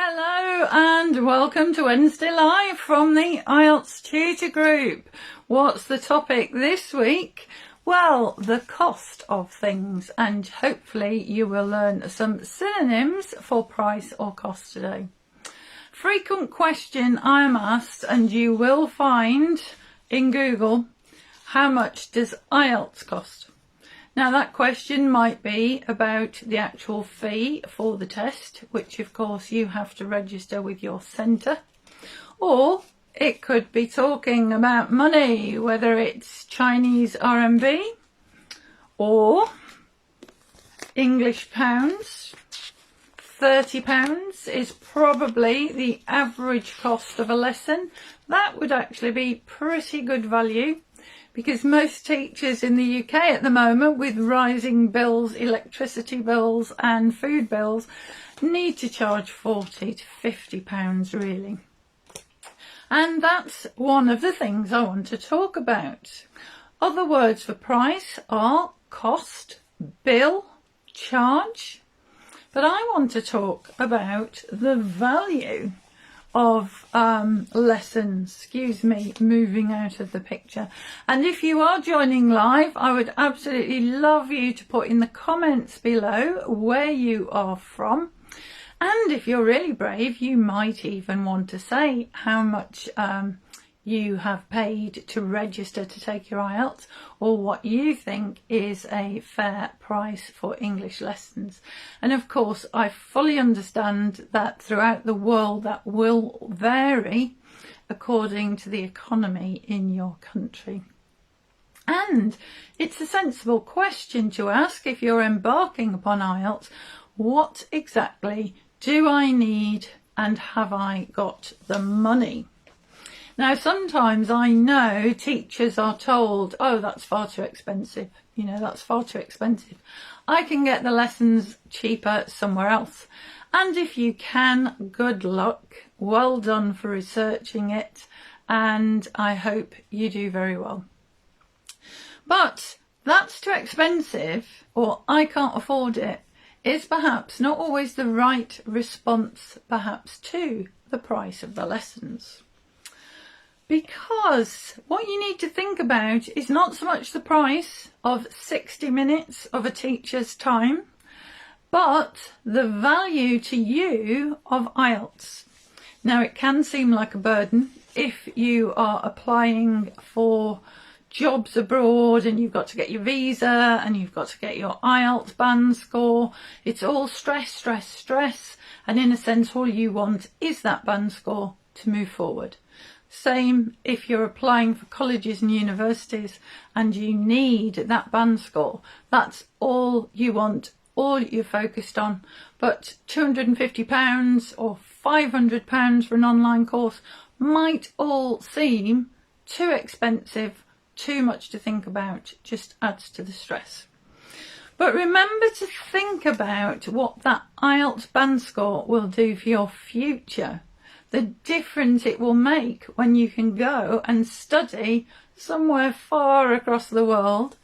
Hello and welcome to Wednesday Live from the Ielts Tutor Group. What's the topic this week? Well, the cost of things, and hopefully you will learn some synonyms for price or cost today. Frequent question I am asked, and you will find in Google, how much does Ielts cost? Now that question might be about the actual fee for the test, which of course you have to register with your centre, or it could be talking about money, whether it's Chinese RMB or English pounds. £30 is probably the average cost of a lesson. That would actually be pretty good value, because most teachers in the UK at the moment, with rising bills, electricity bills and food bills, need to charge £40 to £50 really. And that's one of the things I want to talk about. Other words for price are cost, bill, charge. But I want to talk about the value of lessons. Excuse me, moving out of the picture. And if you are joining live, I would absolutely love you to put in the comments below where you are from. And if you're really brave, you might even want to say how much you have paid to register to take your Ielts, or what you think is a fair price for English lessons. And of course, I fully understand that throughout the world that will vary according to the economy in your country. And it's a sensible question to ask if you're embarking upon Ielts: what exactly do I need, and have I got the money? Now, sometimes I know teachers are told, oh, that's far too expensive. You know, that's far too expensive. I can get the lessons cheaper somewhere else. And if you can, good luck. Well done for researching it. And I hope you do very well. But that's too expensive, or I can't afford it, is perhaps not always the right response, perhaps, to the price of the lessons. Because what you need to think about is not so much the price of 60 minutes of a teacher's time, but the value to you of Ielts. Now, it can seem like a burden if you are applying for jobs abroad and you've got to get your visa and you've got to get your Ielts band score. It's all stress, stress, stress. And in a sense, all you want is that band score to move forward. Same if you're applying for colleges and universities and you need that band score. That's all you want, all you're focused on. But £250 or £500 for an online course might all seem too expensive, too much to think about, just adds to the stress. But remember to think about what that Ielts band score will do for your future. The difference it will make when you can go and study somewhere far across the world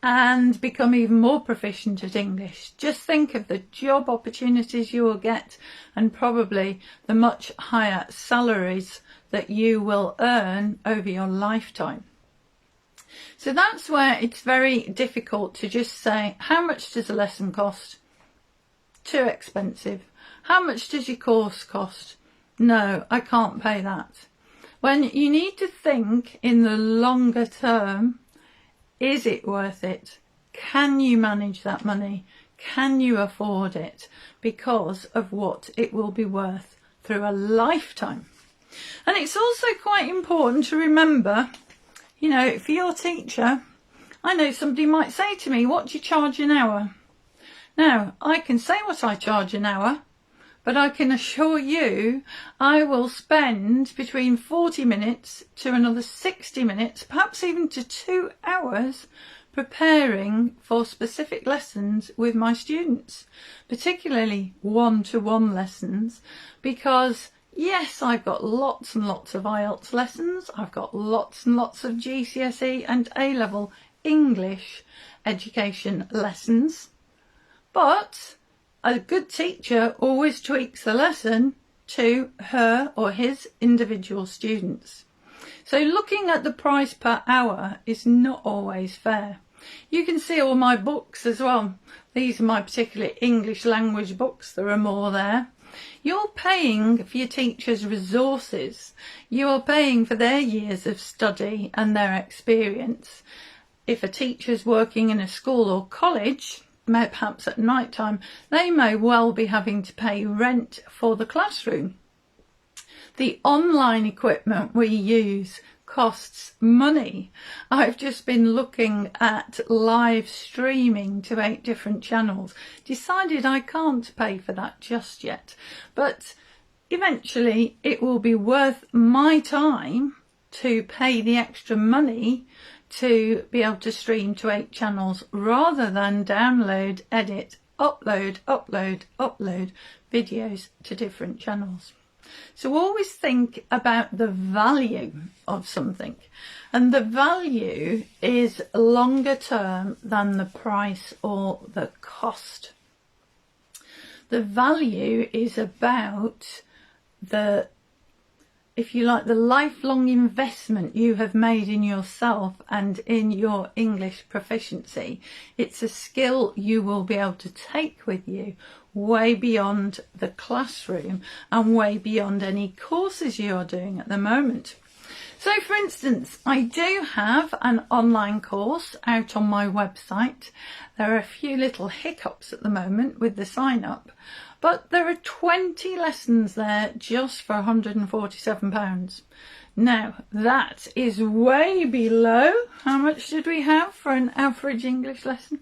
and become even more proficient at English. Just think of the job opportunities you will get, and probably the much higher salaries that you will earn over your lifetime. So that's where it's very difficult to just say, how much does a lesson cost? Too expensive. How much does your course cost? No, I can't pay that. When you need to think in the longer term, is it worth it? Can you manage that money? Can you afford it? Because of what it will be worth through a lifetime. And it's also quite important to remember, you know, for your teacher, I know somebody might say to me, what do you charge an hour? Now, I can say what I charge an hour, but I can assure you I will spend between 40 minutes to another 60 minutes, perhaps even to 2 hours, preparing for specific lessons with my students, particularly one-to-one lessons, because yes, I've got lots and lots of Ielts lessons, I've got lots and lots of GCSE and A-level English education lessons, but a good teacher always tweaks the lesson to her or his individual students. So looking at the price per hour is not always fair. You can see all my books as well. These are my particular English language books. There are more there. You're paying for your teacher's resources. You are paying for their years of study and their experience. If a teacher's working in a school or college, perhaps at night time, they may well be having to pay rent for the classroom. The online equipment we use costs money. I've just been looking at live streaming to 8 different channels. Decided I can't pay for that just yet, but eventually it will be worth my time to pay the extra money to be able to stream to 8 channels rather than download, edit, upload videos to different channels. So always think about the value of something, and the value is longer term than the price or the cost. The value is about the, if you like, the lifelong investment you have made in yourself and in your English proficiency. It's a skill you will be able to take with you way beyond the classroom and way beyond any courses you are doing at the moment. So for instance, I do have an online course out on my website. There are a few little hiccups at the moment with the sign up, but there are 20 lessons there just for £147. Now that is way below, how much did we have for an average English lesson?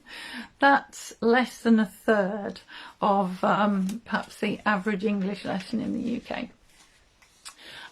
That's less than a third of perhaps the average English lesson in the UK.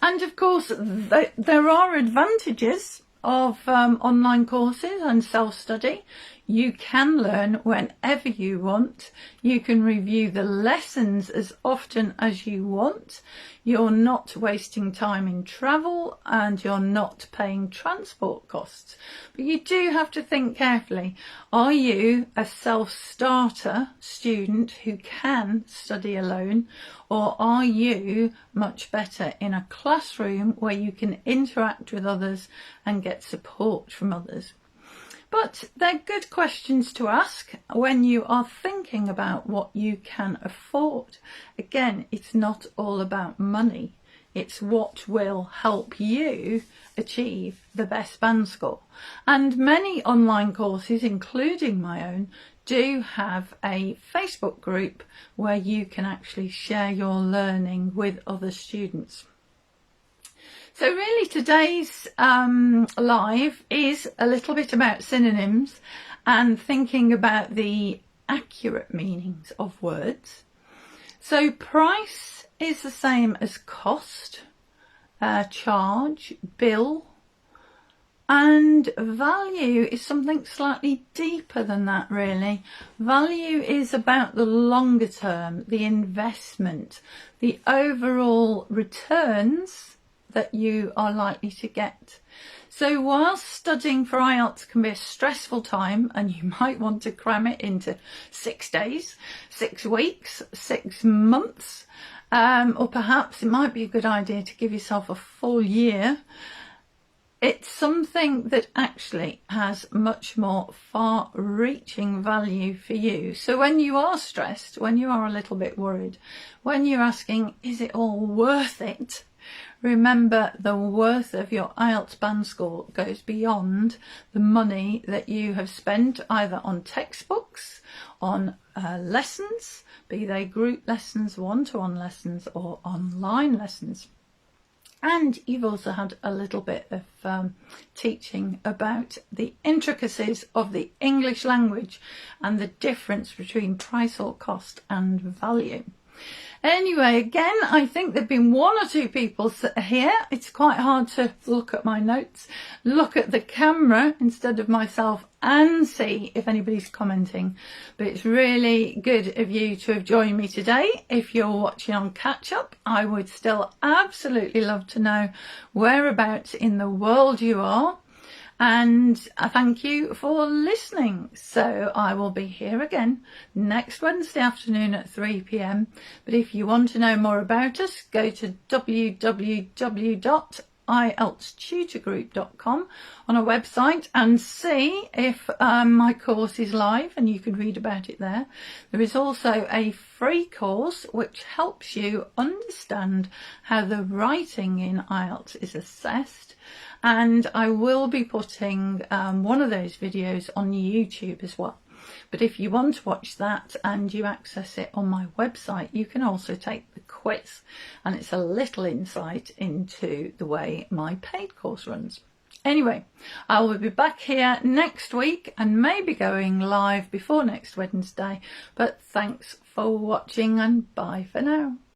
And of course there are advantages of online courses and self-study. You can learn whenever you want. You can review the lessons as often as you want. You're not wasting time in travel and you're not paying transport costs. But you do have to think carefully. Are you a self-starter student who can study alone, or are you much better in a classroom where you can interact with others and get support from others? But they're good questions to ask when you are thinking about what you can afford. Again, it's not all about money. It's what will help you achieve the best band score. And many online courses, including my own, do have a Facebook group where you can actually share your learning with other students. So really today's live is a little bit about synonyms and thinking about the accurate meanings of words. So price is the same as cost, charge, bill, and value is something slightly deeper than that really. Value is about the longer term, the investment, the overall returns that you are likely to get. So whilst studying for Ielts can be a stressful time and you might want to cram it into 6 days, 6 weeks, 6 months, or perhaps it might be a good idea to give yourself a full year, it's something that actually has much more far-reaching value for you. So when you are stressed, when you are a little bit worried, when you're asking, is it all worth it? Remember, the worth of your Ielts band score goes beyond the money that you have spent either on textbooks, on lessons, be they group lessons, one-to-one lessons or online lessons. And you've also had a little bit of teaching about the intricacies of the English language and the difference between price or cost and value. Anyway, again, I think there've been 1 or 2 people here. It's quite hard to look at my notes, look at the camera instead of myself and see if anybody's commenting. But it's really good of you to have joined me today. If you're watching on catch up, I would still absolutely love to know whereabouts in the world you are. And I thank you for listening. So I will be here again next Wednesday afternoon at 3 p.m. But if you want to know more about us, go to www.ieltstutorgroup.com on our website and see if my course is live, and you can read about it there. There is also a free course which helps you understand how the writing in IELTS is assessed, and I will be putting one of those videos on YouTube as well. But if you want to watch that and you access it on my website, you can also take the quiz, and it's a little insight into the way my paid course runs. Anyway, I will be back here next week and maybe going live before next Wednesday. But thanks for watching, and bye for now.